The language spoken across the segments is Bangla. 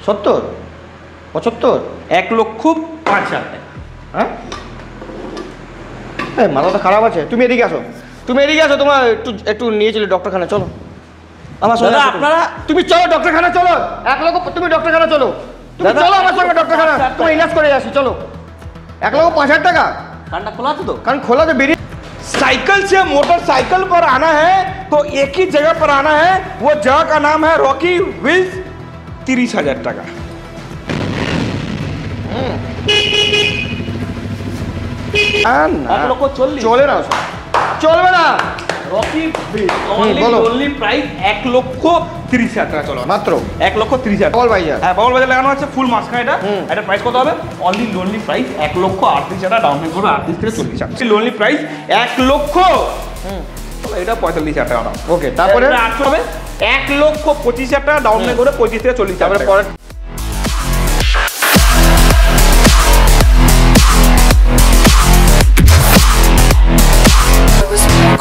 70 75 1,05,000 টাকা। হ্যাঁ মাথাটা খারাপ আছে। তুমি এদিকে আসো, তোমার একটু নিয়েছিলে ডক্টরখানা, চলো আমার সঙ্গে। আপনারা তুমি চলো ডক্টরখানা, চলো 1 লক্ষ, তুমি ডক্টরখানা চলো, তুমি চলো আমার সঙ্গে ডক্টরখানা, তোমার ইলাজ করে আসি, চলো। 1,05,000 টাকা। কানটা খোলা আছে তো? কান খোলা তো বেরিয়ে। साइकिल से मोटरसाइकिल पर आना है तो एक ही जगह पर आना है, वो जगह का नाम है रॉकी व्हील्स। 30,000 টাকা। চলে না, চলবে না। রকি অনলি প্রাইস 1,30,000 টাকা। চলো মাত্র 1,30,000। বল ভাই হ্যাঁ বাবল বাজার লাগানো আছে ফুল মাঝখানে। এটা প্রাইস কত হবে? অনলি লোনলি প্রাইস 1,38,000 টাকা। ডাউন পেমেন্ট করবে 38 থেকে 40,000। লোনলি প্রাইস 1 লক্ষ, এটা 45,000 টাকা দাম। ওকে, তারপরে হবে 1,25,000 টাকা ডাউন পেমেন্ট করে 25 থেকে 40,000। তারপরে পরে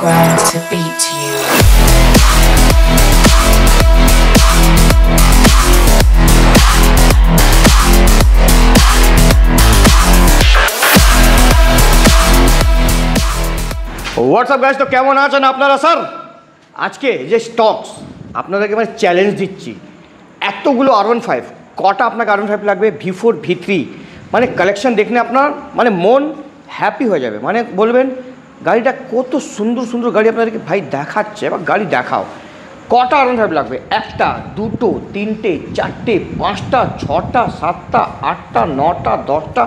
Ground to beat you. WhatsApp guys, তো কেমন আছেন আপনারা স্যার? আজকে যে স্টকস আপনাদেরকে মানে চ্যালেঞ্জ দিচ্ছি, এতগুলো R15, কটা আপনাকে R15 লাগবে V4 V3, মানে কালেকশন দেখলে আপনার মানে মন হ্যাপি হয়ে যাবে। মানে বলবেন গাড়িটা কত সুন্দর সুন্দর গাড়ি আপনাদেরকে ভাই দেখাচ্ছে, এবার গাড়ি দেখাও। কটা R15 লাগবে? 1টা 2টো 3টে 4টে 5টা 6টা 7টা 8টা 9টা 10টা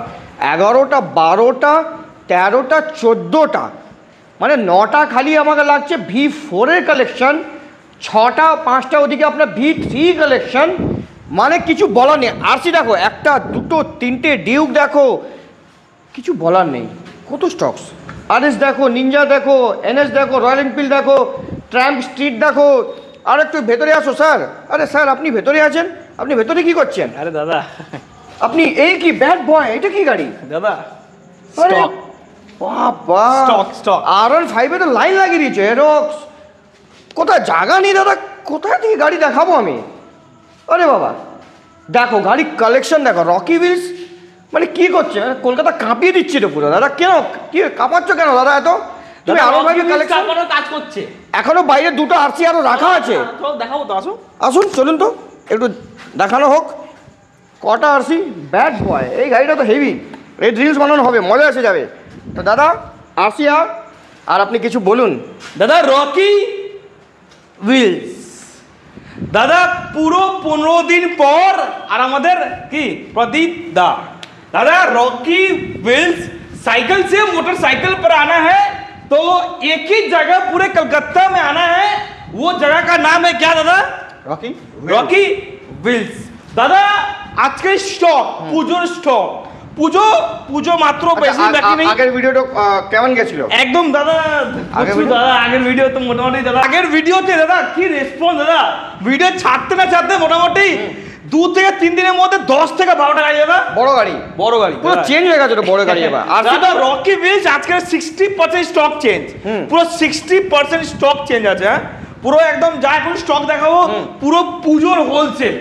11টা 12টা 13টা 14টা, মানে 9টা খালি আমাকে লাগছে V4-এর কালেকশন, 6টা 5টা ওদিকে আপনার V3 কালেকশন। মানে কিছু বলার নেই। আরসি দেখো, 1টা 2টো 3টে ডিউক দেখো, কিছু বলার নেই। কত স্টকস, আরএস দেখো, নিনজা দেখো, এনএস দেখো, রয়্যাল এনফিল্ড দেখো, ট্রাম্প স্ট্রিট দেখো। আর একটু ভেতরে আসো স্যার। আরে স্যার আপনি ভেতরে আছেন, আপনি ভেতরে কি করছেন? আরে দাদা আপনি এই কি ব্যাড বয়, এটা কি গাড়ি দাদা? স্টক বাবা, স্টক R15 তো লাইন লাগিয়ে দিয়েছে। এরক্স কোথায় জায়গা নেই দাদা, কোথায় থেকে গাড়ি দেখাবো আমি? আরে বাবা দেখো গাড়ি কালেকশন দেখো, রকি হুইলস মানে কি করছে, কলকাতা কাঁপিয়ে দিচ্ছে তো পুরো। দাদা কেন কি কাঁপাচ্ছ কেন দাদা? এত তুমি R15 কালেকশন কাজ করছে এখনো বাইরে, 2টো আরসি আরো রাখা আছে। দেখাবো তো, আসো আসুন, চলুন তো একটু দেখানো হোক। কটা আরসি, ব্যাড বয়, এই গাড়িটা তো হেভি, এই রিলস বানানো হবে, মজা এসে যাবে। তো দাদা আরসি আর আপনি কিছু বলুন। দাদা রকি হুইলস দাদা পুরো 15 দিন পর আর আমাদের কি प्रदीप दा दादा रॉकी व्हील्स साइकिल से मोटरसाइकिल पर आना है तो एक ही जगह पूरे कलकत्ता में आना है। वो जगह का नाम है क्या दादा? Rocky wheels. दादा आज के स्टॉक পুজোর স্টক, পুজো মাত্র বেশি বাকি নেই। আগের ভিডিওটা কেমন গেছিল? একদম দাদা দাদা আগের ভিডিও তো মোটামুটি দাদা, আগের ভিডিওতে দাদা কি রেসপন্স দাদা, ভিডিও ছাড়তে না ছাড়তে মোটামুটি 2 থেকে 3 দিনের মধ্যে 10 থেকে 12টা গাড়ি দাদা, বড় গাড়ি পুরো চেঞ্জ হয়ে গেছে, বড় গাড়ি এবার। আর দাদা রকি হুইলস আজকে 60% স্টক চেঞ্জ, পুরো 60% স্টক চেঞ্জ আছে। হ্যাঁ পুরো একদম যা এখন স্টক দেখাবো পুরো পুজোর হোলসেল,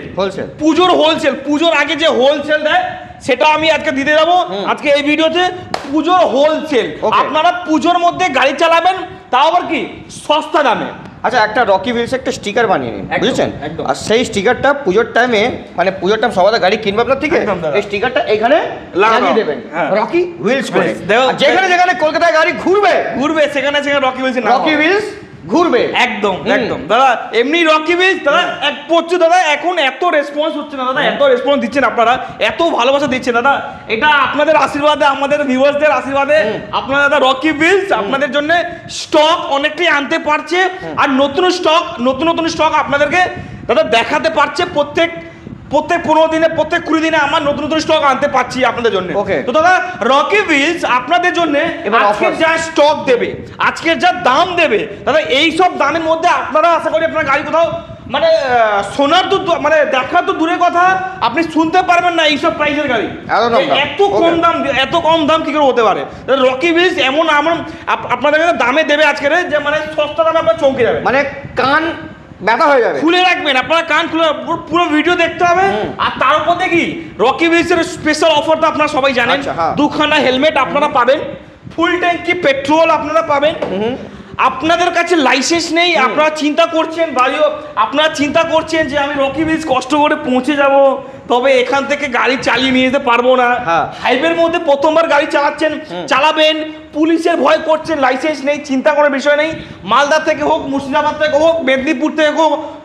পুজোর আগে যে হোলসেল দেয় সেটা আমি আজকে দিতে যাবো আজকে এই ভিডিওতে। পুজোর হোলসেল, আপনারা পুজোর মধ্যে গাড়ি চালাবেন, তাও আবার কি সস্তা দামে। আচ্ছা, একটা রকি হুইলস একটা স্টিকার বানিয়ে নিন, বুঝেছেন? আর সেই স্টিকারটা পুজোর টাইমে, মানে পুজোর টাইম সবাই গাড়ি কিনবে আপনার থেকে, এই স্টিকারটা এখানে লাগিয়ে দেবেন রকি হুইলস করে। যেখানে যেখানে কলকাতায় গাড়ি ঘুরবে সেখানে রকি হুইলস ঘুরবে। একদম দাদা এমনি রকি হুইলস দাদা এক প্রচুর দাদা এখন এত রেসপন্স হচ্ছে না দাদা, এত রেসপন্স দিচ্ছেন আপনারা, এত ভালোবাসা দিচ্ছেন দাদা, এটা আপনাদের আশীর্বাদে, আমাদের ভিউয়ার্সদের আশীর্বাদে আপনারা দাদা রকি হুইলস আপনাদের জন্য স্টক অনেকটাই আনতে পারছে। আর নতুন স্টক আপনাদেরকে দাদা দেখাতে পারছে। প্রত্যেক 15 দিনে, প্রত্যেক 20 দিনে আমার নতুন স্টক আনতে পারছি আপনাদের জন্য। তো দাদা রকি হুইলস আপনাদের জন্য আজকে যা স্টক দেবে, আজকের যা দাম দেবে দাদা, এই সব দামের মধ্যে আপনারা আশা করি আপনার গাড়ি কোথাও মানে শোনার তো মানে দেখার তো দূরের কথা, আপনি শুনতে পারবেন না এইসব প্রাইসের গাড়ি। এত কম দাম কি করে হতে পারে? রকি হুইলস এমন আপনাদের দামে দেবে আজকের, যে মানে সস্তা দামে আপনার চমকে যাবে, মানে কান ব্যথা হয়ে যাবে। খুলে রাখবেন, আপনারা কান খুলে পুরো ভিডিও দেখতে হবে। আর তার উপর দেখি রকি উইলসের স্পেশাল অফার তো আপনারা সবাই জানেন। আচ্ছা, হ্যাঁ। 2খানা হেলমেট আপনারা পাবেন, ফুল ট্যাঙ্কি পেট্রোল আপনারা পাবেন। আপনাদের কাছে লাইসেন্স নেই, আপনারা চিন্তা করছেন আপনারা চিন্তা করছেন যে আমি রকি উইলস কষ্ট করে পৌঁছে যাব, তবে এখান থেকে গাড়ি চালিয়ে নিয়ে যেতে পারবো না। হ্যাঁ। হাইওয়ের মধ্যে প্রথমবার গাড়ি চালাবেন, পুলিশের ভয় করছেন, লাইসেন্স নেই, চিন্তা করার বিষয় নেই। মালদা থেকে হোক, মুর্শিদাবাদ থেকে হোক, মেদিনীপুর থেকে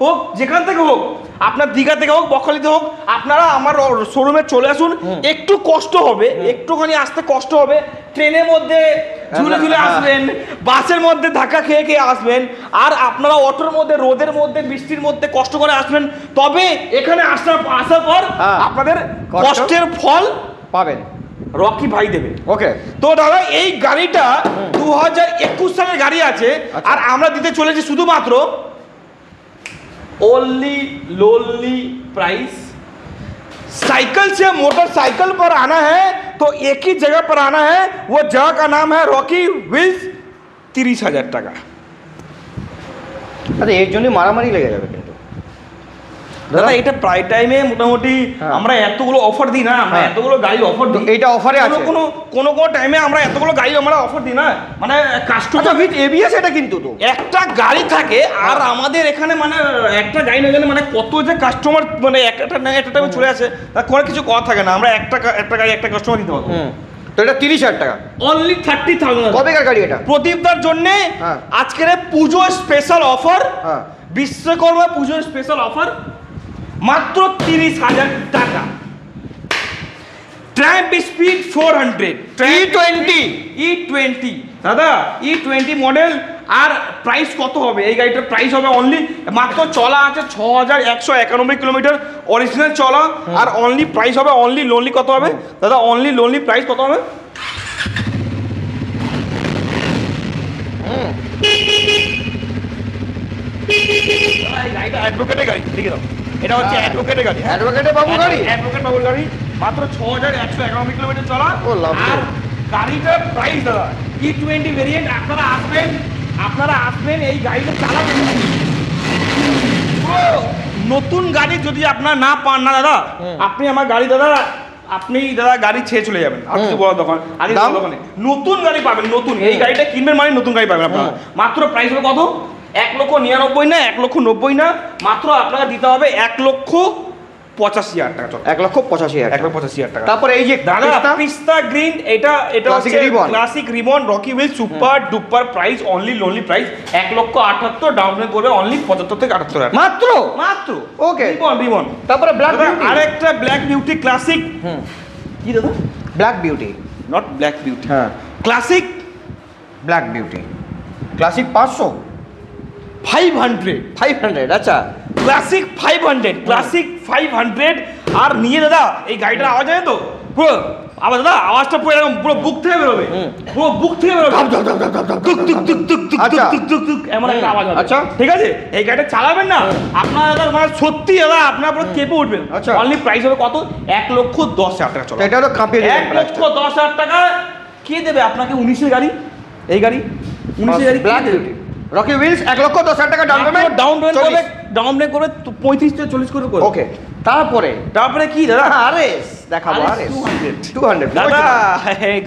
হোক যেখান থেকে হোক, আপনার দীঘা থেকে হোক, বকখালিতে হোক, আপনারা আমার শোরুমে চলে আসুন। একটু কষ্ট হবে, একটুখানি আসতে কষ্ট হবে, ট্রেনের মধ্যে ঝুলে ঝুলে আসবেন, বাসের মধ্যে ধাক্কা খেয়ে খেয়ে আসবেন, আর আপনারা অটোর মধ্যে, রোদের মধ্যে, বৃষ্টির মধ্যে কষ্ট করে আসবেন, তবে এখানে আসার পর আপনাদের কষ্টের ফল পাবেন, রকি ভাই দেবে। ওকে। তো দাদা এই গাড়িটা 2021 সালের গাড়ি আছে, আর আমরা দিতে চলেছি শুধুমাত্র ओनली लोनली प्राइस। साइकिल से मोटरसाइकिल पर आना है तो एक ही जगह पर आना है, वो जगह का नाम है रॉकी व्हील्स। 30,000 টাকা। আচ্ছা, এর জন্য মারামারি লেগে যাবে কিন্তু দাদা এটা প্রায় টাইমে মোটামুটি আমরা এতগুলো অফার দিই না, আমরা এতগুলো গাড়ি অফার দিই। এইটা অফারে আছে, কোনো টাইমে আমরা এতগুলো গাড়ি আমরা অফার দিই না, মানে কাস্টমার উইথ এবিএস এটা কিন্তু তো একটা গাড়ি থাকে, আর আমাদের এখানে মানে একটা গাড়ি না গেলে মানে কত যে কাস্টমার মানে একটা না একটা টাইমে চলে আসে, তার কোনো কিছু কথা থাকে না। আমরা একটা গাড়ি একটা কাস্টমার দিতে পারবো। তো এটা 30,000 টাকা, অনলি 30,000। কবেকার গাড়ি এটা? প্রদীপদার জন্য আজকের পুজো স্পেশাল অফার, বিশ্বকর্মা পুজোর স্পেশাল অফার, মাত্র 30,000 টাকা। ট্র্যাম্প স্পিড 400 E20 দাদা, E20 মডেল। আর প্রাইস কত হবে এই গাড়িটার? প্রাইস হবে অনলি, মাত্র চলা আছে 6,191 কিলোমিটার অরিজিনাল চলা, আর অনলি প্রাইস হবে অনলি লোনলি কত হবে দাদা? অনলি লোনলি প্রাইস কত হবে? গাড়িটা অ্যাডভোকেটের গাড়ি, লিখে দাও। এটা হচ্ছে অ্যাডভোকেটের গাড়ি। অ্যাডভোকেটের বাবু গাড়ি, অ্যাডভোকেট বাবুর গাড়ি, মাত্র 6,191 কিলোমিটার চলা। আর গাড়িটার প্রাইস দাদা E20 ভেরিয়েন্ট। আপনারা আসবেন এই গাড়িটা চালাবেন। নতুন গাড়ি যদি আপনারা না পান না দাদা, আপনি আমার গাড়ি দাদা, আপনি দাদা গাড়ি ছেড়ে চলে যাবেন। আর কিছু বলার দোকান আগে দোকানে নতুন গাড়ি পাবেন, নতুন এই গাড়িটা কিনবেন মানে নতুন গাড়ি পাবেন আপনারা। মাত্র প্রাইস হবে কত? 1,99,000 না, 1,90,000 না, মাত্র আপনাকে দিতে হবে 1,85,000 টাকা। চলো 1,85,000, 1,85,000 টাকা। তারপরে এই যে দাদা পিস্তা গ্রিন, এটা হচ্ছে classic ribbon Rocky wheel super duper price, only lonely price 1,78,000, down payment করবে অনলি 75 থেকে 78,000 মাত্র। ওকে রিবন। তারপরে ব্ল্যাক বিউটি, আরেকটা ব্ল্যাক বিউটি ক্লাসিক। কি দাদা? Black beauty, not black beauty, হ্যাঁ ক্লাসিক ব্ল্যাক বিউটি, ক্লাসিক 500। আচ্ছা, ক্লাসিক 500 আর নিয়ে দাদা এই গাড়িটার আওয়াজ আছে তো পুরো আবার দাদা, আওয়াজটা পুরো এরকম পুরো বুক থেকে বেরোবে, পুরো বুক থেকে বেরোবে, এমন একটা আওয়াজ হবে। আচ্ছা ঠিক আছে, এই গাড়িটা চালাবেন না আপনার দাদা, মানে সত্যি দাদা আপনার পুরো কেঁপে উঠবেন। আচ্ছা, অনলি প্রাইস হবে কত? 1,10,000 টাকা। চলো এটা তো কাঁপিয়ে দেবেন। 1,10,000 টাকা কে দেবে আপনাকে? 19-এর গাড়ি, এই গাড়ি 19-এর গাড়ি ব্ল্যাক বিউটি রকি হুইলস, 1,10,000 টাকা ডাউন পেমেন্ট করে 35 থেকে 40 করে। ওকে, তারপরে কি দাদা? আরএস দেখাবো, আরএস 200 দাদা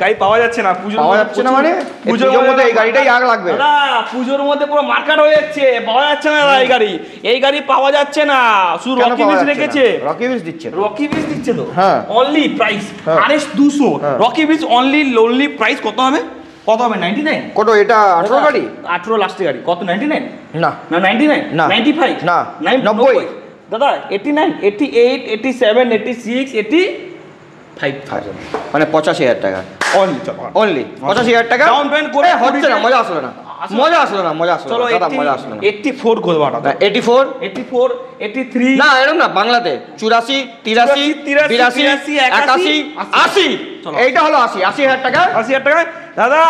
গাড়ি পাওয়া যাচ্ছে না, পুজো পাওয়া যাচ্ছে না, মানে পুজোর মধ্যে এই গাড়িটাই আগ লাগবে দাদা। পুজোর মধ্যে পুরো মার্কেট হয়ে যাচ্ছে, পাওয়া যাচ্ছে না এই গাড়ি পাওয়া যাচ্ছে না। শুধু রকি হুইলস রেখেছে, রকি হুইলস দিচ্ছে তো। হ্যাঁ, only price RS 200, Rocky Wheels only lonely price কত হবে? 99 কত? এটা 18 গাড়ি, 18 লাস্টের গাড়ি। কত? 99 না, 99 না, 95 না, 90 দাদা, 89 88 87 86 85,000, মানে 85,000 টাকা অনলি। চলো অনলি 85,000 টাকা ডাউন পেমেন্ট করে হচ্ছে না। মজা আসলো না চলো দাদা, মজা আসলো না। 84 করবো, 84 83 না, এরকম না, বাংলাতে 84 83 82 81 80। এইটা হলো 80,000 টাকা। 80,000 টাকা দাদা।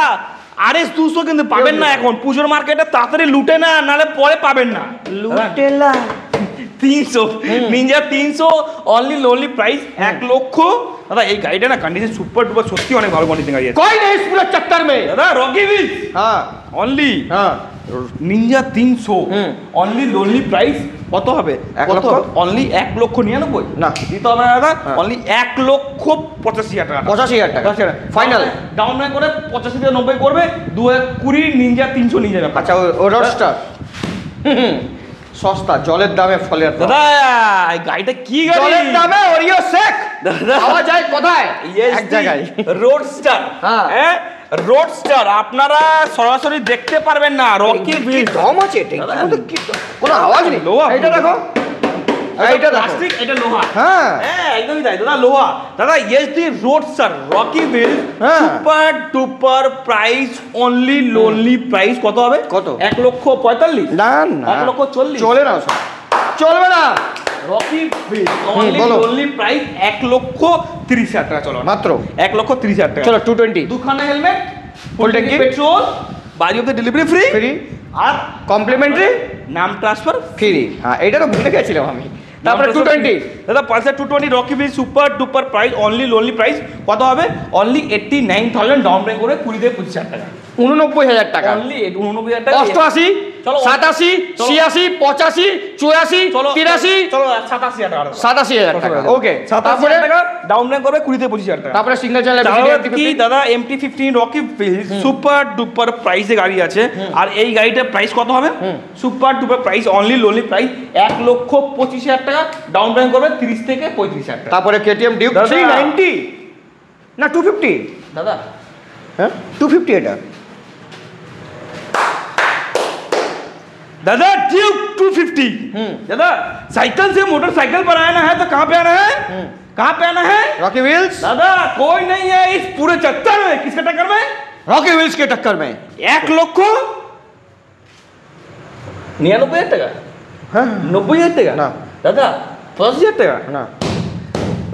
আরএস 200 কিন্তু পাবেন না এখন পুজোর মার্কেটে, তাড়াতাড়ি লুটে না, নালে পরে পাবেন না। লুটেলা 300 নিনজা 300 অনলি লোনলি প্রাইস 1,00,000 দাদা। এই গাড়িটা না কন্ডিশন সুপার ডুপার, সত্যি অনেক ভালো কন্ডিশন গাড়ি আছে। कोई नहीं इस पूरे चक्कर में দাদা রকি হুইলস हाँ অনলি हाँ নিনজা 300 হুম। অনলি লোনলি প্রাইস কত হবে? এক কত লক্ষ? হবে? অনলি 1,99,000 না। দিতে হবে না দাদা, হ্যাঁ। অনলি 1,85,000 টাকা। 85,000 টাকা ফাইনাল। ডাউন পেমেন্ট করে 85 থেকে 90 করবে, 2020 নিনজা 300 নিয়ে যাবে। আচ্ছা ও রোডস্টার সস্তা, জলের দামে ফলের দাম। দাদা এই গাড়িটা কি গাড়ি? জলের দামে ওরিও শেক দাদা। পাওয়া যায় কোথায়? এক জায়গায়। রোডস্টার। হ্যাঁ। রোডস্টার আপনারা সরাসরি দেখতে পারবেন না। রকি কি বিল দম আছে ট্যাঙ্কির মধ্যে, কি কোনো আওয়াজ নেই। লোহা। এইটা দেখো, এইটা দেখো। প্লাস্টিক, এটা লোহা। হ্যাঁ। হ্যাঁ একদমই তাই দাদা, লোহা। দাদা এসডি রোডস্টার রকি বিল হ্যাঁ। Super duper price only lonely price কত হবে? কত? 1,45,000। না না 1,40,000 চলে না সব, চলবে না রকি বিল অনলি বলো। লোনলি প্রাইস 1,30,000 টাকা। চলো মাত্র 1,30,000 টাকা। চলো 220 দুখানা হেলমেট, ফুল ট্যাঙ্কি পেট্রোল, বাড়ি অব্দি ডেলিভারি ফ্রি, ফ্রি, আর কমপ্লিমেন্টারি নাম ট্রান্সফার ফ্রি। হ্যাঁ এইটা তো ভুলে গেছিলাম আমি। তারপরে 220 দাদা Pulsar 220 Rocky wheel super duper price only lonely price কত হবে? অনলি 89,000 ডাউন পেমেন্ট করে 20 থেকে 25,000 টাকা। 89,000 টাকা। অনলি 89,000 টাকা। 88 চলো 87 চলো। 86 85 84 চলো 83 চলো 87,000 টাকা। 87,000 টাকা। ওকে, 87,000 টাকা ডাউন পেমেন্ট করবে 20 থেকে 25,000 টাকা। তারপরে সিঙ্গেল চ্যানেল কি দাদা MT-15 Rocky wheel super duper প্রাইসে গাড়ি আছে, আর এই গাড়িটার প্রাইস কত হবে? Super duper price only lonely price 1,25,000 টাকা ডাউন পেমেন্ট করবে 30 থেকে 35,000 টাকা। তারপরে KTM ডিউক দাদা। 390 না 250, দাদা হ্যাঁ 250 এটা। दादा ड्यूक 250। दादा साइकिल से मोटरसाइकिल पर आना है तो कहाँ पे आना है? कहाँ पे आना है? रॉकी व्हील्स, दादा कोई नहीं है इस पूरे चक्कर में। किसके टक्कर में? रॉकी व्हील्स के टक्कर में। 1,99,000 টাকা। হ্যাঁ 90,000 টাকা না। দাদা 10,000 টাকা। না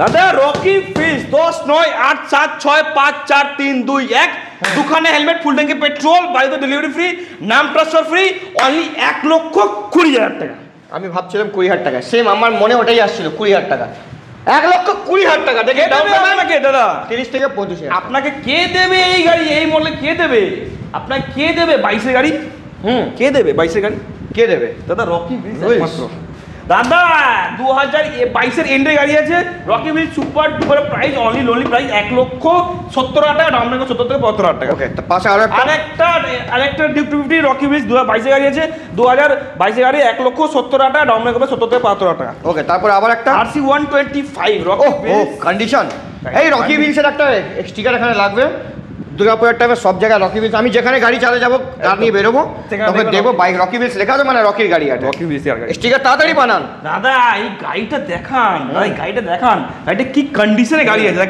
দাদা রকি ফিস 10 9 8 7 6 5 4 3 2 1 দুখানে হেলমেট, ফুল ট্যাঙ্কি পেট্রোল, বাড়িতে ডেলিভারি ফ্রি, নাম ট্রান্সফার ফ্রি, অনলি 1,20,000 টাকা। আমি ভাবছিলাম 20,000 টাকা, সেম আমার মনে ওটাই আসছিল 20,000 টাকা। 1,20,000 টাকা দেখে কে দেবে আপনাকে দাদা? 30 থেকে 35,000। আপনাকে কে দেবে এই গাড়ি, এই মডেলে কে দেবে আপনাকে? কে দেবে 22 এর গাড়ি? কে দেবে 22 এর গাড়ি? কে দেবে? দাদা রকি বিল Wheels। একমাত্র। দাদা 2022 এর এন্ডে গাড়ি আছে, Rocky wheel super duper price only lonely price 1,70,000 টাকা ডাউন পেমেন্ট 70 থেকে 75,000 টাকা। ওকে, তো পাশে আরো একটা আরেকটা ডিউক 250 রকি বিল 2022 এর গাড়ি আছে, 2022 এর গাড়ি 1,70,000 টাকা ডাউন পেমেন্ট করবে 70 থেকে 75,000 টাকা। ওকে, তারপরে আবার একটা RC 125 ও রকি ও বিল। কন্ডিশন। এই রকি ভিলসের একটা স্টিকার এখানে লাগবে। দুর্গাপুরের টাইমে সব জায়গায় রকি ভিলস, আমি যেখানে গাড়ি চালিয়ে যাবো কার নিয়ে বেরোবো সেখানে তখন দেখবে দেখবো বাইক রকি ভিলস লেখা আছে, মানে রকির গাড়ি আছে। রকি বিল এর গাড়ি। স্টিকার তাড়াতাড়ি বানান। দাদা এই গাড়িটা দেখান, এই গাড়িটা দেখান, গাড়িটা কি কন্ডিশনে গাড়ি আছে।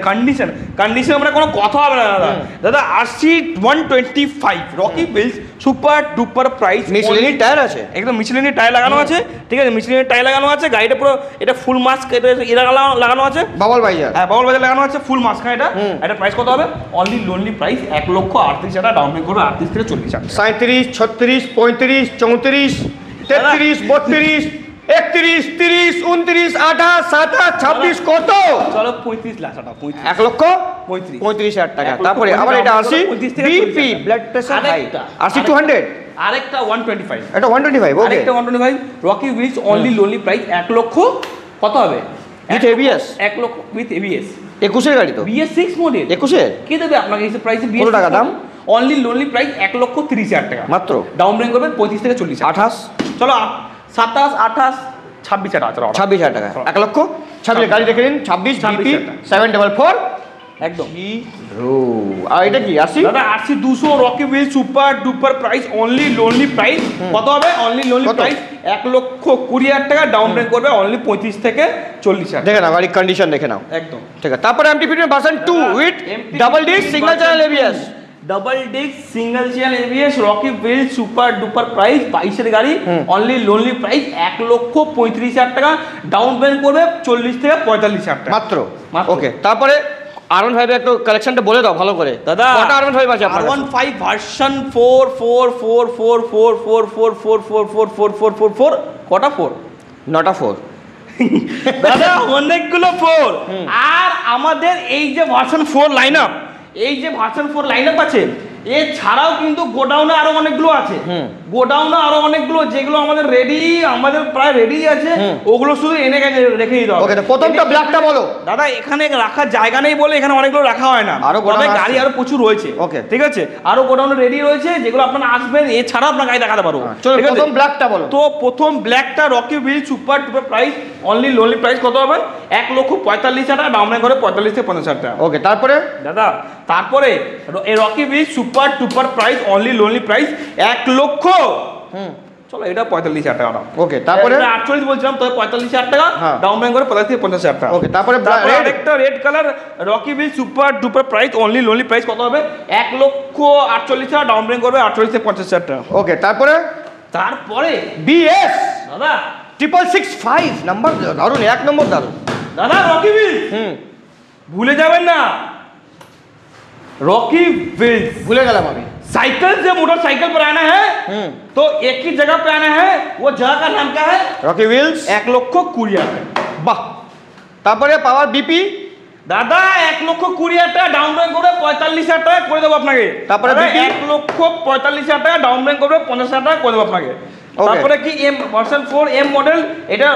কন্ডিশন আমরা কোনো কথা হবে না দাদা। দাদা RC 125 রকি বিলস সুপার ডুপার প্রাইস। মিশলিনি টায়ার আছে, একদম মিশলিনি টায়ার লাগানো আছে, ঠিক আছে, মিশলিনি টায়ার লাগানো আছে। গাড়িটা পুরো এটা ফুল মাস্ক, এটা লাগানো আছে, বাবল বাইজার। হ্যাঁ বাবল বাজার লাগানো আছে, ফুল মাস্ক। এটা এটা প্রাইস কত হবে? অনলি লোনলি প্রাইস 1,38,000 টাকা ডাউন পেমেন্ট করবে 38 থেকে 40,000 টাকা। 37 36 35 34 33 32 31 30 29 28 27 26 কত? চলো 35 লাখ টাকা। 1,35,000 টাকা। তারপরে আবার এটা RC BP blood pressure high, RC 200, আরেকটা 125। এটা 125। ওকে, আরেকটা 125 Rocky Wheels only lonely price 1,00,000 কত হবে? With ABS? 1,00,000 with ABS। 21 গাড়ি তো, BS6 মডেল। 21 কে দেবে আপনাকে এই প্রাইসে? কত টাকা দাম? অনলি লোনলি প্রাইস 1,30,000 টাকা মাত্র। ডাউন পেমেন্ট করবেন 35 থেকে 40,000। 28 চলো 27 28 26,000 টাকা। চলো 26,000 টাকা। 1,26,000 গাড়ি দেখে নিন। 26 বিপি 744 একদম। আর এটা কি RC? দাদা RC 200 Rocky wheel super duper price only lonely price কত হবে? অনলি লোনলি কত? প্রাইস 1,20,000 টাকা ডাউন পেমেন্ট করবে অনলি 35 থেকে 40,000। দেখে নাও গাড়ির কন্ডিশন দেখে নাও। একদম ঠিক আছে, তারপরে MT-15 version 2 with MT-15 double disc single channel ABS। Double disc single channel ABS Rocky wheel super duper price 22 এর গাড়ি অনলি লোনলি প্রাইস 1,35,000 টাকা ডাউন পেমেন্ট করবে 40 থেকে 45,000 টাকা মাত্র। মাত্র। ওকে, তারপরে R15 এর একটু কালেকশনটা বলে দাও ভালো করে। দাদা কটা R15 আছে আপনার কাছে? R15 ভার্সন 4 কটা 4? নটা 4। দাদা অনেকগুলো 4। আর আমাদের এই যে ভার্সন 4 লাইনআপ, এই যে ভার্সন 4 লাইনআপ আছে, এছাড়াও কিন্তু গোডাউনে আরো অনেকগুলো আছে। গোডাউনে আরো অনেকগুলো যেগুলো আমাদের প্রায় রেডি আছে, ওগুলো শুধু এনে রেখে দিতে হবে। ওকে, প্রথমটা ব্ল্যাকটা বলো। দাদা এখানে রাখার জায়গা নেই বলে এখানে অনেকগুলো রাখা হয় না, আরো গোডাউন তবে আছে। গাড়ি আরো প্রচুর রয়েছে। ওকে। ঠিক আছে, আরো গোডাউনে রেডি রয়েছে, যেগুলো আপনারা আসবেন এছাড়া আপনার গাড়ি দেখাতে পারবো। চলো ঠিক আছে? প্রথম ব্ল্যাকটা বলো। তো প্রথম ব্ল্যাকটা Rocky wheel super টুপার price only lonely price কত হবে? 1,45,000 টাকা, ডাউন পেমেন্ট করে 45 থেকে 50,000 টাকা। ওকে, তারপরে দাদা তারপরে এই Rocky wheel super টুপার price only lonely price 1,00,000। চলো এটা 45,000 টাকা দাও। ওকে, তারপরে 48 বলছিলাম, তবে 45,000 টাকা, হ্যাঁ। ডাউন পেমেন্ট করে 50 থেকে 50,000 টাকা। ওকে, তারপরে red? আরেকটা red colour Rocky wheel super duper price only lonely price কত হবে? 1,48,000 টাকা, ডাউন পেমেন্ট করবে 48 থেকে 50,000 টাকা। ওকে, তারপরে তারপরে বিএস দাদা 665 নাম্বার দারুন, 1 নম্বর দারুন। দাদা রকি হুইল ভুলে যাবেন না, रॉकी व्हील्स। ভুলে গেলাম আমি। साइकिल से मोटरसाइकिल पर आना है तो एक ही जगह पे आना है, वो जगह का नाम क्या है? Rocky wheels. 1,20,000 বাহ, তারপরে পাওয়ার বিপি দাদা 1,20,000 টাকা, ডাউন পেমেন্ট করে 45,000 টাকা করে দেবো আপনাকে। তারপরে দাদা, BP? 1,45,000 টাকা, ডাউন পেমেন্ট করবে 50,000 টাকা করে দেবো আপনাকে। Okay. তারপরে কি এম ভার্সন 4 এম মডেল, এটা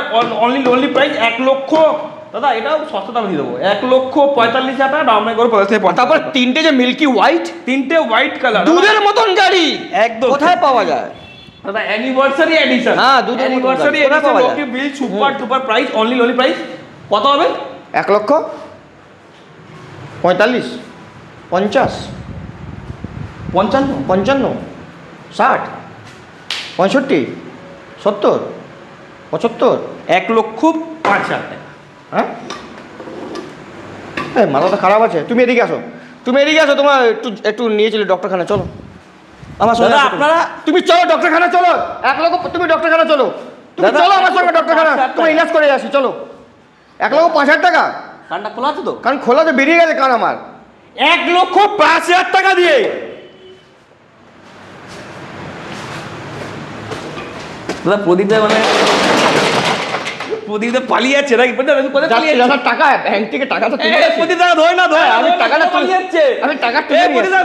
অনলি প্রাইস 1,00,000। দাদা এটাও সস্তা দামে দিয়ে দেবো, 1,45,000 টাকা, ডাউন পেমেন্ট করে 50 থেকে 50,000 তারপর তিনটে যে মিল্কি হোয়াইট তিনটে হোয়াইট কালার দুধের মতন গাড়ি একদম। কোথায় পাওয়া যায়? দাদা অ্যানিভার্সারি এডিশন। হ্যাঁ, দুধের মতন অ্যানিভার্সারি গাড়ি। কোথায় এডিশন পাওয়া যায়? Rocky wheel super টুপার price lonely price কত হবে? 1,45,000 50 55 55 60 65 70 75 1,05,000 টাকা। হ্যাঁ, এই মাথাটা খারাপ আছে। তুমি এদিকে আসো, তোমার একটু নিয়েছিলে ডক্টরখানা, চলো আমার সঙ্গে দাদা আসো তুমি। আপনারা তুমি চলো ডক্টরখানা, চলো 1 লক্ষ, তুমি ডক্টরখানা চলো, তুমি দাদা, চলো আমার সঙ্গে ডক্টরখানা, 1,05,000 তুমি ইলাজ করে আসি, চলো। 1,05,000 টাকা, কানটা খোলা আছে তো? কারণ খোলা তো বেরিয়ে গেছে কান আমার। 1,05,000 টাকা দিয়ে দাদা প্রদীপদা প্রদীপদা পালিয়ে যাচ্ছে নাকি? কোথায় পালিয়ে যাচ্ছে? যাচ্ছি, টাকা ব্যাংক থেকে টাকা তো তুলে এই এনেছি। প্রদীপদা ধরে না, আমি টাকাটা পালিয়ে যাচ্ছে। আমি টাকা তুলে এই নিয়ে প্রদীপদা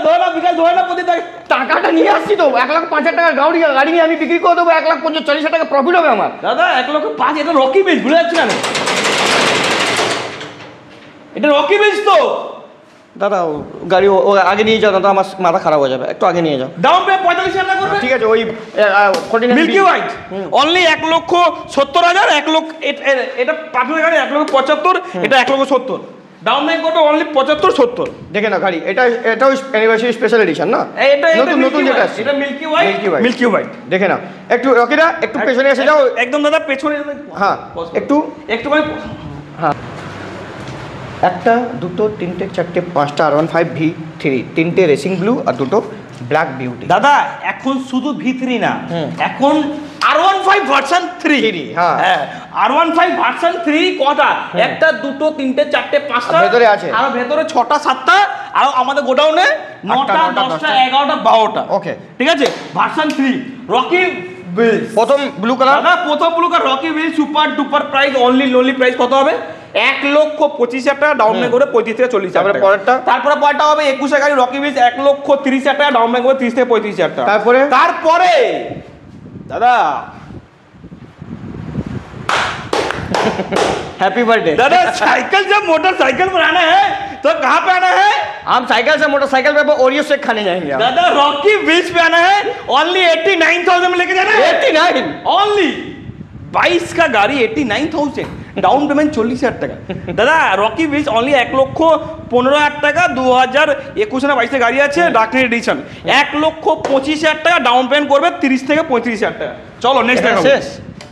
ধরে না বিকাশ ধরে না প্রদীপদা। টাকাটা নিয়ে আসছি তো। 1,05,000 টাকার গাড়ি নিয়ে আমি বিক্রি করে দেবো, 1,40,000 টাকা প্রফিট হবে আমার। দাদা 1,05,000, এটা রকি বেস, ভুলে যাচ্ছে কেন? এটা রকি বেস তো। দাদা গাড়ি ও আগে নিয়ে যাও, না তো আমার মাথা খারাপ হয়ে যাবে, একটু আগে নিয়ে যাও। ডাউন পে 45,000 টাকা করবে। ঠিক আছে, ওই মিল্কি হোয়াইট অনলি 1,70,000, 1 লক্ষ। এটা পার্সোনাল গাড়ি 1,75,000, এটা 1,70,000, ডাউন পেমেন্ট করবে অনলি 75-70। দেখে না গাড়ি, এটা ওই অ্যানিভার্সারি স্পেশাল এডিশন না, নতুন যেটা আসছে, এটা মিল্কি হোয়াইট। মিল্কি হোয়াইট দেখে না। একটু রকিরা একটু পেছনে এসে যাও। একদম দাদা পেছনে। হ্যাঁ, একটুখানি। হ্যাঁ, 1 2 3 4 5টা R15 V3, 3টে রেসিং ব্লু আর 2টো ব্ল্যাক বিউটি। দাদা এখন শুধু V3 না, এখন R15 ভার্সন 3। হ্যাঁ, R15 ভার্সন 3 কটা? 1টা 2টো 3টে 4টে 5টা ভেতরে আছে, আর ভেতরে 6টা 7টা, আর আমাদের গোডাউনে 9টা 10টা 11টা 12টা। ওকে, ঠিক আছে, ভার্সন 3 রকি হুইলস। প্রথম ব্লু কালার। দাদা প্রথম blue colour Rocky wheel super duper price lonely price কত হবে? 1,25,000 টাকা, ডাউন পেমেন্ট করে 35 থেকে 40,000 তারপরে টাকা। পরেরটা? তারপরে পরেরটা হবে 21 গাড়ি রকি হুইলস 1,30,000 টাকা, ডাউন পেমেন্ট করে 30 থেকে 35,000 টাকা। তারপরে দাদা हैप्पी बर्थडे दादा साइकिल जब मोटरसाइकिल पर आना है तो कहाँ पे आना है? हम साइकिल से मोटरसाइकिल पे ओरियो शेक खाने जाएंगे। दादा रॉकी व्हील्स पे आना है, ओनली 89,000 में लेके जाना है। 89 ओनली 22 का गाड़ी 89,000, डाउन पेमेंट 40,000 টাকা। দাদা রকি হুইলস অনলি 1,15,000 টাকা, 2021 না 22 গাড়ি আছে, ডাকনি এডিশন 1,25,000 টাকা, ডাউন পেমেন্ট করবে 30 থেকে 35,000 টাকা। চলো নেক্সট দেখাবো। শেষ,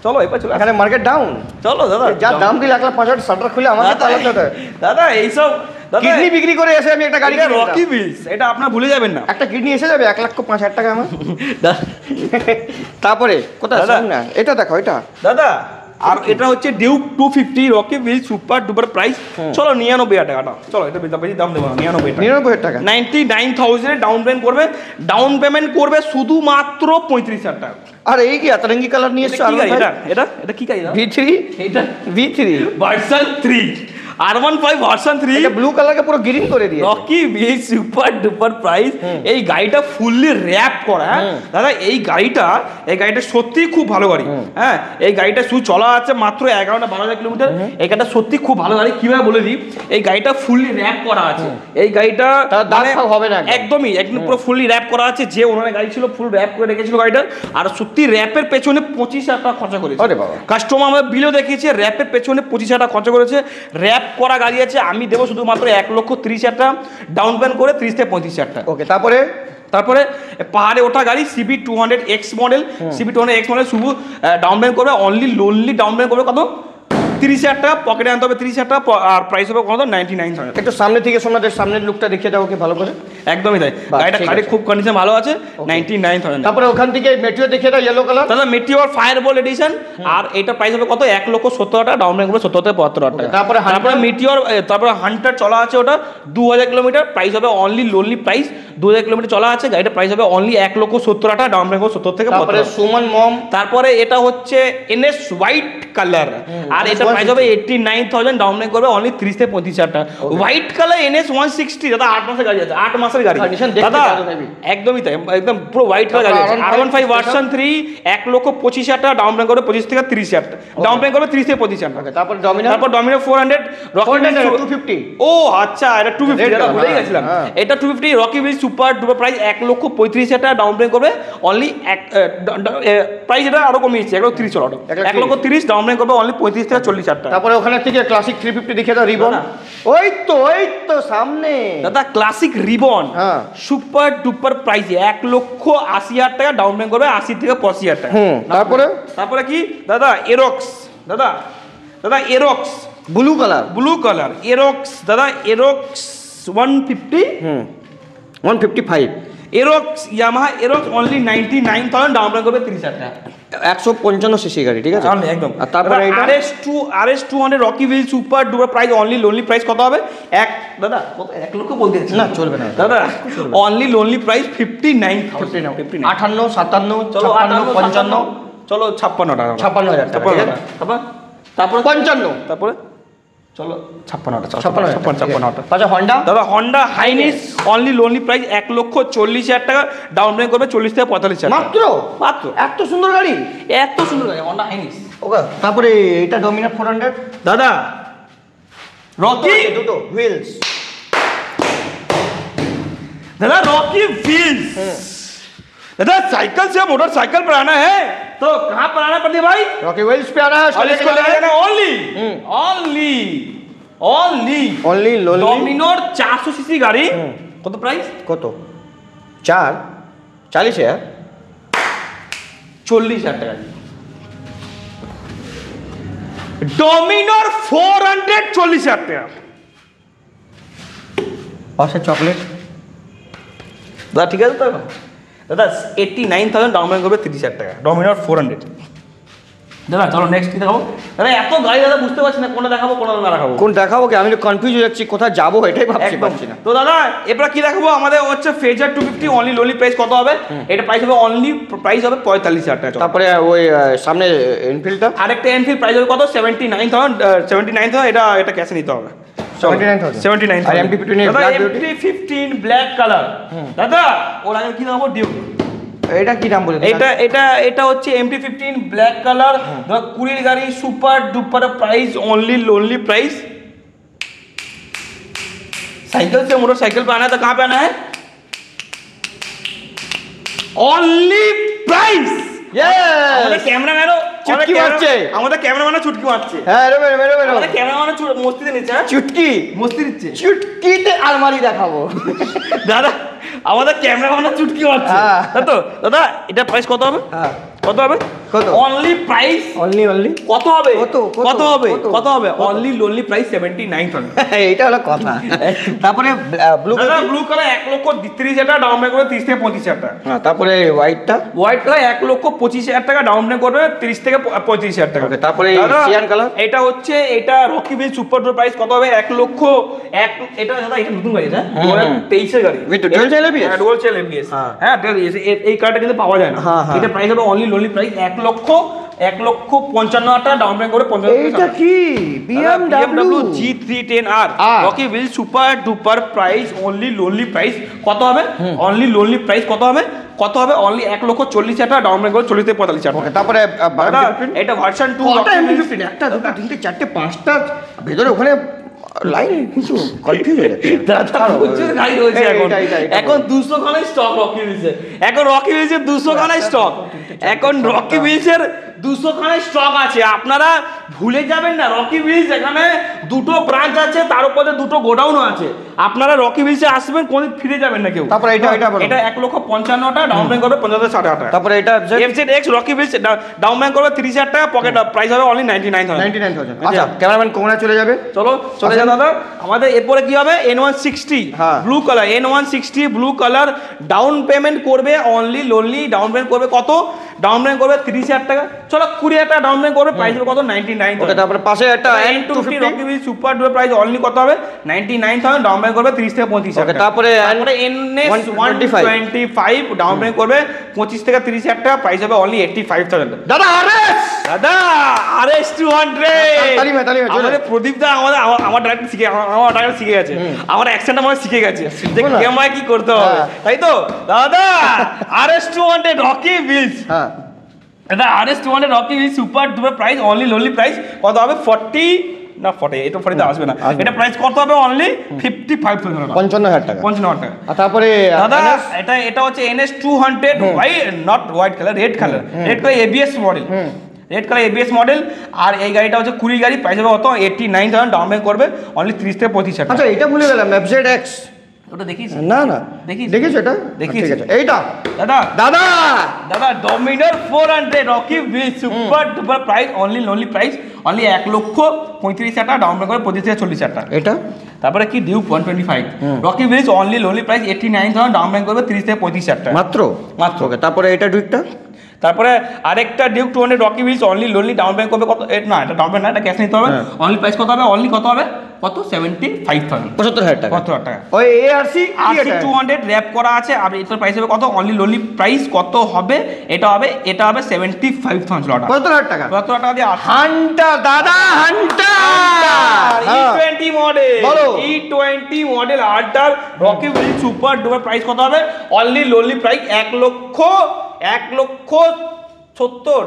চলো এবার চলো, এখানে মার্কেট ডাউন। চলো দাদা যা দাম দিলে 1,65,000 শাটার খুলে আমাকে চালাতে হবে। দাদা এইসব দাদা কিডনি বিক্রি করে এসে আমি একটা গাড়ি এটা কিনে রকি নিলাম। হুইলস, এটা আপনারা ভুলে যাবেন না। একটা কিডনি এসে যাবে 1,05,000 টাকা আমার। তারপরে কোথায় দাদা। না এটা দেখো, এটা দাদা আর এটা হচ্ছে Duke 250 Rocky wheel super duper price. চলো 99,000 টাকাটা, চলো এটা বেশি দাম দেবো না, 99,000 টাকা। 99,000 ডাউন পেমেন্ট করবে, ডাউন পেমেন্ট করবে শুধুমাত্র 35,000 টাকা। আর এই কি আতরঙ্গি কালার নিয়ে এসছো? এটা এটা এটা এটা কি গাড়ি? V3 এটা V3 ভার্সন 3 R15 ভার্সন 3 এটা ব্লু কালারকে পুরো গ্রিন করে দিয়েছে। Rocky wheels super duper price. এই গাড়িটা ফুললি র্যাপ করা, হ্যাঁ দাদা। এই গাড়িটা সত্যিই খুব ভালো গাড়ি, হ্যাঁ। এই গাড়িটা শুধু চলা আছে মাত্র 11-12,000 কিলোমিটার। এই গাড়িটা সত্যি খুব ভালো গাড়ি। কিভাবে বলে দিই, এই গাড়িটা ফুললি র্যাপ করা আছে। এই গাড়িটা দাগ ফাগ হবে না একদম পুরো ফুললি র্যাপ করা আছে। যে ওনার গাড়ি ছিল ফুল র্যাপ করে রেখেছিল গাড়িটা। আর সত্যি র্যাপের পেছনে 25,000 টাকা খরচা করেছে। কাস্টমার আমার বিলও দেখিয়েছে, র্যাপের পেছনে 25,000 টাকা খরচা করেছে। র্যাপ করা গাড়ি আছে। আমি দেবো শুধুমাত্র 1,30,000 টাকা ডাউন পেমেন্ট করে 30 থেকে 35,000 টাকা। ওকে, তারপরে পাহাড়ে ওঠা গাড়ি CB200X মডেল। CB200X মডেল শুধু ডাউন পেমেন্ট করবে লোনলি ডাউন পেমেন্ট করবে কত? 30,000 টাকা। পকেটে আনতে হবে 30,000 টাকা। আর প্রাইস হবে কত? 99,000। একটু সামনে থেকে সোনাদের সামনের লুকটা দেখিয়ে দাও ওকে ভালো করে। একদমই তাই। গাড়ি খুব কন্ডিশন ভালো আছে। 99,000। তারপরে ওখান থেকে মেটিও দেখিয়ে দাও ইয়েলো কালার। দাদা মেটিওর ফায়ারবল এডিশন। আর এটা প্রাইস হবে কত? 1,70,000 টাকা ডাউন পেমেন্ট করবে 70 থেকে 72,000 টাকা। তারপরে মেটিওর, তারপরে হান্টার চলা আছে ওটা 2,000 কিলোমিটার। প্রাইস হবে অনলি লোনলি প্রাইস 2,000 কিলোমিটার চলা আছে। গাড়িটা প্রাইস হবে অনলি 1,70,000 টাকা ডাউন পেমেন্ট করবে 70 থেকে 72,000। তারপরে সুমন মম। তারপরে এটা হচ্ছে NS হোয়াইট কালার। আর এটা প্রাইস হবে 89,000 ডাউন পেমেন্ট করবে অনলি 30 থেকে 35,000 টাকা। হোয়াইট কালার NS 160 দাদা 8 মাসের গাড়ি আছে। 8 মাসের গাড়ি দাদা। একদমই তাই, একদম পুরো হোয়াইট কালার গাড়ি আছে। R15 ভার্সন 3 1,25,000 টাকা ডাউন পেমেন্ট করবে 25 থেকে 30,000 টাকা ডাউন পেমেন্ট করবে 30 থেকে 35,000 টাকা। তারপর ডমিনার 400 250। ও আচ্ছা, এটা 250 দাদা ভুলেই গেছিলাম। এটা 250 Rocky wheels super duper price 1,35,000 টাকা ডাউন পেমেন্ট করবে অনলি। প্রাইস এটা আরো কমিয়েছে 1,30,000 চলো 1,30,000 ডাউন পেমেন্ট করবে অনলি 35 থেকে 40,000 টাকা। তারপরে ওখানে থেকে ক্লাসিক 350 দেখিয়ে দাও রিবন। ওই তো সামনে দাদা classic ribbon super duper price 1,80,000 টাকা ডাউন পেমেন্ট করবে 80 থেকে 85,000 টাকা। তারপরে কি দাদা এরক্স। দাদা এরক্স ব্লু কালার এরক্স দাদা এরক্স 155 এরক্স ইয়ামাহা এরক্স অনলি 99,000 ডাউন পেমেন্ট করবে 30,000 টাকা। 155 সিসি গাড়ি, ঠিক আছে একদম। আর তারপরে এটা RS200 Rocky wheel super duper price only lonely price কত হবে? দাদা কত 1 লক্ষ বলতে না চলবে না দাদা। অনলি লোনলি প্রাইস 59,000 58 57 চলো 55 চলো 56 টাকা 56,000 টাকা। তারপর 55 তারপরে চলো 56 টাকা। আচ্ছা হোন্ডা দাদা হোন্ডা হাইনিস অনলি লোনলি প্রাইস 1,40,000 টাকা ডাউন পেমেন্ট করবে 40 থেকে 45,000 মাত্র। এত সুন্দর গাড়ি হোন্ডা হাইনিস। ওকে, তারপরে এটা ডমিনার 400 দাদা রকি দুটো হুইলস। दादा रॉकी व्हील्स। दादा साइकिल से मोटरसाइकिल पर आना है तो कहाँ पर आना पड़ती है भाई? रॉकी व्हील्स पे आना है और इसको लेके जाना ओनली डोमिनोर 400 सीसी गाड़ी। कत प्राइस? কত 40,000 40,000 টাকা। ডোমিনোর 400 40,000 টাকা। পাশে চকলেট দাদা ঠিক আছে তো? দাদা 89,000 ডাউন পেমেন্ট করবে 30,000 টাকা ডোমিনোর 400। দাদা চলো নেক্সট কি দেখাবো? দাদা এত গাড়ি দাদা বুঝতে পারছি না কোনটা দেখাবো কোনটা না দেখাবো। কোন দেখাবো কি? আমি তো কনফিউজ হয়ে যাচ্ছি কোথায় যাবো এটাই ভাবছি পারছি না। তো দাদা এবার কি দেখাবো? আমাদের হচ্ছে ফেজার 250 অনলি লোনলি প্রাইস কত হবে? এটা প্রাইস হবে অনলি প্রাইস হবে 45,000 টাকা। তারপরে ওই সামনে এনফিল্ডটা আরেকটা এনফিল্ড প্রাইস হবে কত? 79,000 এটা ক্যাশে নিতে হবে। 79,000 আর MT-15 ব্ল্যাক কালার। দাদা ওর আগে কি দেখাবো? ডিউক। এটা কি দাম বলে? এটা হচ্ছে MT-15 ব্ল্যাক কালার 20 গাড়ি super duper price only lonely price. Cycle से मोटरसाइकिल पे आना है तो कहाँ पे आना है? Only price. আমাদের ক্যামেরাম্যানও চুটকি মারছে। আমাদের ক্যামেরাম্যানও চুটকি মারছে। হ্যাঁ মেরে আমাদের ক্যামেরাম্যানও মস্তিতে নিচ্ছে। চুটকি মস্তি দিচ্ছে। চুটকিতে আলমারি দেখাবো দাদা আমাদের ক্যামেরাম্যানও চুটকি মারছে। তো দাদা এটা প্রাইস কত হবে? কত হবে? অনলি প্রাইস অনলি কত হবে? কত হবে? Only lonely price 79,000। এইটা হলো কথা। তারপরে ব্লু কালার 1,30,000 টাকা ডাউন পেমেন্ট করে 30 থেকে 35,000 টাকা। তারপরে হোয়াইট কালার 1,25,000 টাকা ডাউন পেমেন্ট করবে 30 থেকে 35,000 টাকা। তারপরে সিয়ান কালার এটা হচ্ছে Rocky wheel super duper price কত হবে? 1,01,000। এটা দাদা এটা নতুন গাড়ি না 2023 এর গাড়ি। Dual channel ABS. হ্যাঁ এই কারটা কিন্তু পাওয়া যায় না। এটা প্রাইস হবে অনলি লোনলি প্রাইস 1,55,000 টাকা ডাউন পেমেন্ট করে 50,000 এইটা কি BMW G310R আর। Rocky wheel super duper price only lonely price কত হবে অনলি লোনলি প্রাইস কত হবে অনলি 1,40,000 টাকা ডাউন পেমেন্ট করে 40 থেকে 45,000 ওকে তারপরে দাদা, এটা ভার্সন 2 কটা MD15 একটা দুটো তিনটে চারটে পাঁচটা ভেতরে ওখানে লাইন কিছু কনফিউজ হয়ে যাচ্ছে প্রচুর গাড়ি রয়েছে এই, এখন এটা এখন 200 খানায় স্টক রকি হুইলসের এখন রকি হুইলসের 200 খানায় স্টক এখন রকি হুইলসের 200 খানায় স্টক আছে আপনারা ভুলে যাবেন না রকি হুইলস এখানে দুটো ব্রাঞ্চ আছে তার উপরে দুটো গোডাউনও আছে আপনারা রকি হুইলসে আসবেন কোনদিন ফিরে যাবেন না কেউ তারপরে এটা বলো। এটা 1,55,000 টাকা ডাউন পেমেন্ট করবে 50,60 টাকা তারপরে এটা FZX Rocky Wheels down payment করবে 30,000 টাকা পকেট প্রাইস হবে অনলি 99,000 99,000 আচ্ছা ক্যামেরাম্যান কোমরা চলে যাবে চলে যান দাদা আমাদের এরপরে কি হবে N160 হ্যাঁ। Blue colour N160 blue colour down payment করবে অনলি লোনলি ডাউন পেমেন্ট করবে কত ডাউন পেমেন্ট করবে 30,000 টাকা চলো 20,000 টাকা ডাউন পেমেন্ট করবে প্রাইস হবে কত 99,000 ওকে তারপরে পাশে একটা N250 Rocky wheel super duper price only কত হবে 99,000 ডাউন পেমেন্ট করবে 30 থেকে 35,000 ওকে টাকা তারপরে NS125 ডাউন পেমেন্ট করবে 25 থেকে 30,000 টাকা প্রাইস হবে অনলি 85,000 দাদা দাদা RS 200 তালিমে চলে আমাদের প্রদীপ দা আমার ডাইরেক্ট শিখে গেছে আমার অ্যাকসেন্ট আমার শিখে গেছে যে শিখবো না? কেমায় কি করতে হবে হ্যাঁ। তাই তো দাদা RS 200 রকি হুইলস হ্যাঁ দাদা RS 200 Rocky Wheels super duper price only lonely price কত হবে 40 এটা 40 তে আসবে না আসবে। এটা প্রাইস কত হবে অনলি 55,000 টাকা 55,000 টাকা 55,000 টাকা আর তারপরে দাদা এটা হচ্ছে NS 200 not white colour red colour ABS model red colour ABS model আর এই গাড়িটা হচ্ছে 20 গাড়ি প্রাইস হবে কত 89,000 ডাউন পেমেন্ট করবে অনলি 30 থেকে 35,000 টাকা আচ্ছা এটা ভুলে গেলাম FZX ওটা দেখিস না না দেখিস? দেখেছো এটা দেখিস? ঠিক আছে এইটা দাদা দাদা দাদা Dominar 400 Rocky wheel super duper price only lonely price only 1,35,000 টাকা ডাউন পেমেন্ট করে 25 থেকে 40,000 টাকা এটা তারপরে কি Duke 125 Rocky Wheels only lonely price 89,000 down payment করবে 30 থেকে 35,000 টাকা মাত্র মাত্র। ওকে তারপরে এটা ডুইকটা তারপরে আরেকটা Duke 200 Rocky Wheels only lonely down payment করবে কত না এটা ডাউন পেমেন্ট না এটা ক্যাশ নিতে হবে অনলি প্রাইস কত হবে অনলি কত হবে কত 75,000 75,000 টাকা 75,000 টাকা ওই ARC RC 200 র্যাপ করা আছে আর এটার প্রাইস হবে কত অনলি লোনলি প্রাইস কত হবে এটা হবে 75,000 টাকা 75,000 টাকা 75,000 টাকা দিয়ে হান্টার দাদা হান্টার E20 মডেল বলো। E20 মডেল আল্টার Rocky wheel super duper price কত হবে অনলি লোনলি প্রাইস 1,70,000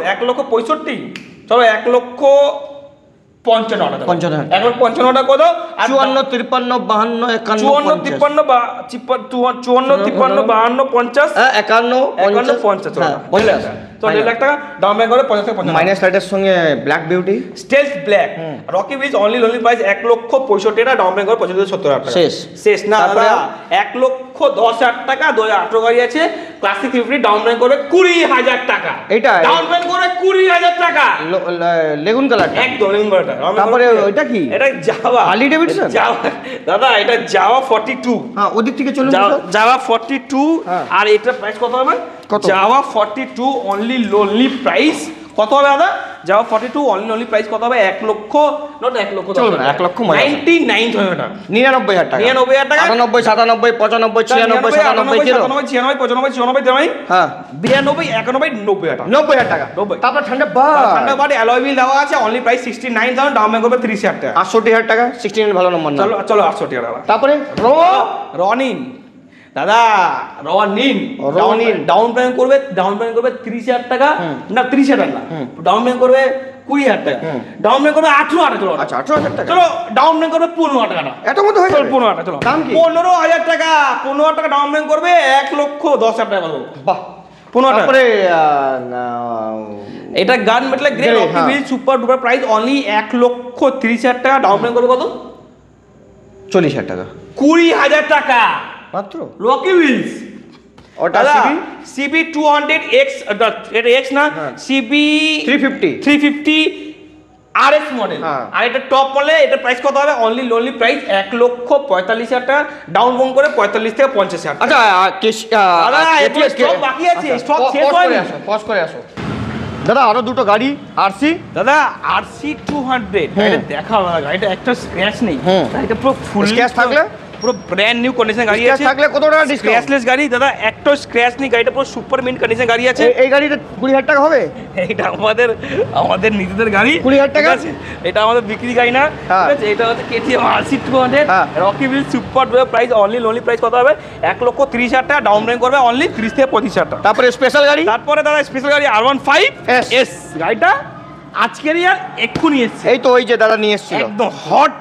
1,65,000 চলো 1,55,000 টাকা 55,000 1,55,000 টাকা কত 54 53 52 51 54 53 52 50 হ্যাঁ 51 50 হ্যাঁ, 50 তো 1.5 লাখ টাকা ডাউন পেমেন্ট করে 50 থেকে 55 মাইনাস লাইটের সঙ্গে black beauty stealth black Rocky Wheels only lonely price 1,65,000 টাকা ডাউন পেমেন্ট করে 75,000 টাকা শেষ না তারপরে? দাদা 1,10,000 টাকা 2018 গাড়ি আছে ক্লাসিক 50 ডাউন পেমেন্ট করবে 20,000 টাকা এটা? ডাউন পেমেন্ট করে 20,000 টাকা লেগুন কালার একদম লেগুন কালারটা তারপরে ওইটা কি? এটা জাভা Harley Davidson? জাভা দাদা এটা জাভা 42 হ্যাঁ ওদিক থেকে চলুন জাভা 42 হ্যাঁ। আর এটার প্রাইস কত হবে কত? জাভা 42 অনলি লোনলি প্রাইস কত হবে দাদা জাভা 42 অনলি লোনলি প্রাইস কত হবে 1 লক্ষ নট 1 লক্ষ চলবে না, 1 লক্ষ মজা আছে। 99,000 টাকা 99,000 টাকা 99,000 টাকা 98 97 95 96 97 0 হ্যাঁ 92 91 90,000 টাকা 90,000 টাকা 90 তারপর ঠান্ডা ঠান্ডা বাড়ি অ্যালয় হুইল দেওয়া আছে অনলি প্রাইস 69,000 ডাউন পেমেন্ট করবে 30,000 টাকা 68,000 টাকা 69 ভালো নম্বর না চলো 68 টাকা তারপরে রনিন দাদা রনিন রনিন। ডাউন পেমেন্ট করবে 30,000 টাকা না 30,000 টাকা না ডাউন পেমেন্ট করবে 20,000 টাকা ডাউন পেমেন্ট করবে 18,000 চলো আচ্ছা 18,000 টাকা চলো ডাউন পেমেন্ট করবে 15,000 টাকা না এত মতো হয়ে চলো যাবে 15,000 টাকা চলো দাম কি? 15,000 টাকা 15,000 টাকা ডাউন পেমেন্ট করবে 1,10,000 টাকা পাবো বাহ 15,000 টাকা তারপরে এটা gun metal grey Grey, Rocky হ্যাঁ। Wheel super duper price only 1,30,000 টাকা ডাউন পেমেন্ট করবে কত 40,000 টাকা 20,000 টাকা মাত্র রকি হুইলস ওটা সিবি 200X এটা X না হ্যাঁ। সিবি 350 350 RS মডেল হ্যাঁ। আর এটা টপ মডেল এটা প্রাইস কত হবে অনলি লোনলি প্রাইস 1,45,000 টাকা ডাউন পেমেন্ট করে 45 থেকে 50,000 আচ্ছা দাদা, এরপরে stock বাকি আছে, stock শেষ হয়নি। পজ করে আসো দাদা আরো দুটো গাড়ি আরসি দাদা RC 200 এটা দেখা হবে না গাড়িটা একটা স্ক্র্যাচ নেই হুম। গাড়িটা পুরো ফুল Scratch থাকলে? পুরো ব্র্যান্ড নিউ কন্ডিশন গাড়ি Scratch আছে। থাকলে কত টাকা ডিসকাউন্ট? স্ক্র্যাচলেস গাড়ি দাদা, একটা স্ক্র্যাচ নেই, গাড়িটা পুরো সুপার মিন্ট কন্ডিশন গাড়ি আছে। এই গাড়িটা 20,000 টাকা হবে? এটা আমাদের নিজেদের গাড়ি। 20,000 টাকা? ঠিক আছে? এটা আমাদের বিক্রি গাড়ি না, হ্যাঁ। ঠিক আছে? এটা হচ্ছে KTM RC 200 হ্যাঁ। Rocky Wheels super price only price কত হবে? 1,30,000 টাকা ডাউন পেমেন্ট করবে, অনলি 30 থেকে 25,000 টাকা। তারপরে স্পেশাল গাড়ি? তারপরে দাদা স্পেশাল গাড়ি R15S গাড়িটা আজকেরই আর এক্ষুনি এসছে, এই তো ওই যে দাদা নিয়ে এসেছিল। একদম হট,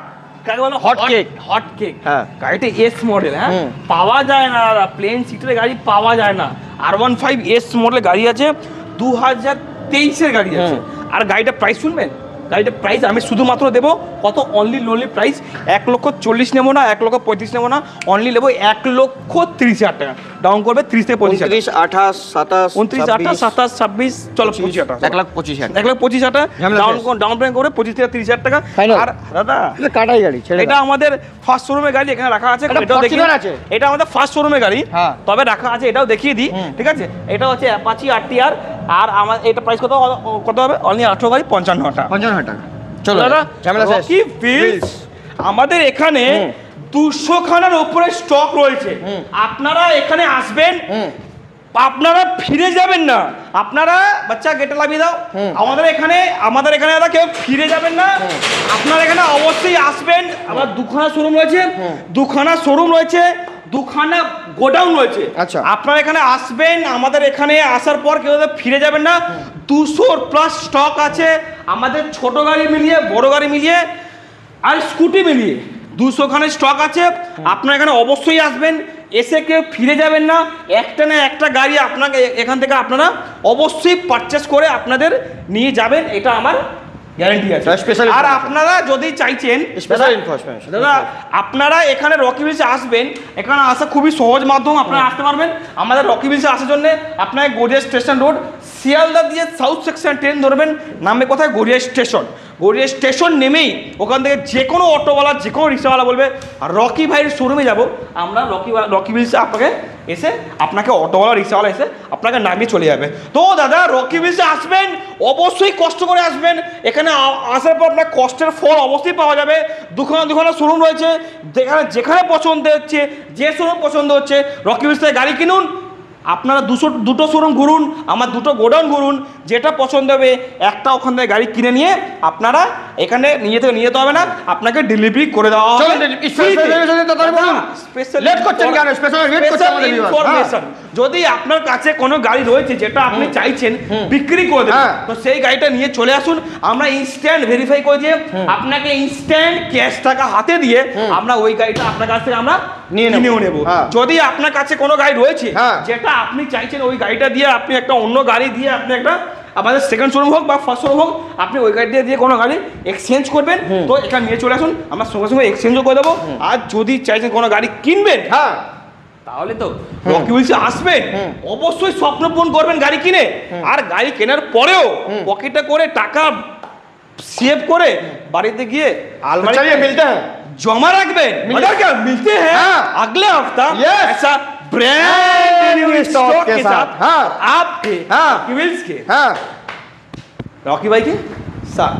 কাকে বলো Hot cake। Hot cake. হ্যাঁ। গাড়িটা এস মডেল, হ্যাঁ হুম। পাওয়া যায় না দাদা, প্লেন সিটের গাড়ি পাওয়া যায় না। R15S মডেল গাড়ি আছে, 2023-এর গাড়ি আছে। আর গাড়িটা প্রাইস শুনবেন, গাড়িটার প্রাইস আমি শুধুমাত্র দেবো কত? অনলি প্রাইস 1,40,000 নেবো না, 1,35,000 নেবো না, অনলি নেবো 1,30,000 টাকা। ডাউন করবে 30 থেকে 25,000, 29, 28, 27, 29, 28, 27, 26, চলো 25,000 টাকা। 1,25,000 1,25,000 টাকা ঝামেলা শেষ। ডাউন পেমেন্ট করে 25 থেকে 30,000 টাকা। Final? আর দাদা এটা কাটাই গাড়ি ছেড়ে এটা আমাদের ফার্স্ট শোরুমের গাড়ি, এখানে রাখা আছে। এটা এটাও দেখিয়ে Fortuner আছে? এটা আমাদের ফার্স্ট শোরুমের গাড়ি, হ্যাঁ। তবে রাখা আছে, এটাও দেখিয়ে দিই, ঠিক আছে? এটা হচ্ছে অ্যাপাচি RTR, আর আমার এটা প্রাইস কত হবে? অনলি 18,55 টাকা। 55,000 টাকা। চলো দাদা ঝামেলা শেষ। রকি হুইলস আমাদের এখানে 200 খানার উপরে স্টক রয়েছে। আপনারা এখানে আসবেন, আপনারা ফিরে যাবেন না। আপনারা বাচ্চা গেটে লাগিয়ে দাও। আমাদের এখানে দাদা কেউ ফিরে যাবেন না। আপনারা এখানে অবশ্যই আসবেন। আমার দুখানা শোরুম রয়েছে, দুখানা গোডাউন রয়েছে। আচ্ছা। আপনারা এখানে আসবেন, আমাদের এখানে আসার পর কেউ ফিরে যাবেন না। 200+ স্টক আছে আমাদের, ছোট গাড়ি মিলিয়ে, বড় গাড়ি মিলিয়ে আর স্কুটি মিলিয়ে 200 খানের স্টক আছে। আপনারা এখানে অবশ্যই আসবেন, এসে কেউ ফিরে যাবেন না। একটা না একটা গাড়ি আপনাকে এখান থেকে আপনারা অবশ্যই পারচেস করে আপনাদের নিয়ে যাবেন, এটা আমার গ্যারান্টি আছে। Special আর information। আপনারা যদি চাইছেন স্পেশাল ইনফরমেশন দাদা, আপনারা এখানে রকি হুইলসে আসবেন, এখানে আসা খুবই সহজ মাধ্যম, আপনারা আসতে পারবেন। আমাদের রকি হুইলসে আসার জন্য আপনাকে গড়িয়া স্টেশন রোড, শিয়ালদা দিয়ে সাউথ সেকশন ট্রেন ধরবেন, নামবে কোথায়? গড়িয়া স্টেশন নেমেই ওখান থেকে যে কোনো অটোওয়ালা, যে কোনো রিক্সাওয়ালা বলবে আর রকি ভাইয়ের শোরুমে যাব, আমরা রকি হুইলসে আপনাকে অটোওয়ালা, রিক্সাওয়ালা এসে আপনাকে নামিয়ে চলে যাবে। তো দাদা রকি হুইলসে আসবেন, অবশ্যই কষ্ট করে আসবেন। এখানে আসার পর আপনার কষ্টের ফল অবশ্যই পাওয়া যাবে। দুখানা শোরুম রয়েছে, যেখানে পছন্দ হচ্ছে, যে শোরুম পছন্দ হচ্ছে, রকি হুইলস থেকে গাড়ি কিনুন। আপনারা দুটো শোরুম ঘুরুন, আমার দুটো গোডাউন ঘুরুন, যেটা পছন্দ হবে একটা ওখান থেকে গাড়ি কিনে নিয়ে আপনারা এখানে নিয়ে যেতে হবে না, আপনাকে ডেলিভারি করে দেওয়া হবে। যদি আপনার কাছে কোনো গাড়ি রয়েছে যেটা আপনি চাইছেন বিক্রি করে দেবেন, তো সেই গাড়িটা নিয়ে চলে আসুন। আমরা ইনস্ট্যান্ট ভেরিফাই করে দিয়ে আপনাকে ইনস্ট্যান্ট ক্যাশ টাকা হাতে দিয়ে আমরা ওই গাড়িটা আপনার কাছ থেকে আমরা নিয়েও নেব। যদি আপনার কাছে কোনো গাড়ি রয়েছে যেটা আপনি চাইছেন ওই গাড়িটা দিয়ে আপনি একটা অন্য গাড়ি দিয়ে আপনি একটা আমাদের সেকেন্ড শোরুম হোক বা ফার্স্ট শোরুম হোক, আপনি ওই গাড়ি দিয়ে কোনো গাড়ি এক্সচেঞ্জ করবেন, তো এখানে নিয়ে চলে আসুন, আমরা সঙ্গে সঙ্গে এক্সচেঞ্জও করে দেবো। আর যদি চাইছেন কোনো গাড়ি কিনবেন, তাহলে তো রকি হুইলসে আসবেন, অবশ্যই স্বপ্ন পূরণ করবেন গাড়ি কিনে। আর গাড়ি কেনার পরেও পকেটে করে টাকা সেভ করে বাড়িতে গিয়ে আলমারিতে মিলতে হ্যাঁ जमा रखबें, मगर क्या मिलते हैं अगले हफ्ता ऐसा ब्रांड न्यू स्टॉक के साथ आपके रॉकी भाई के साथ।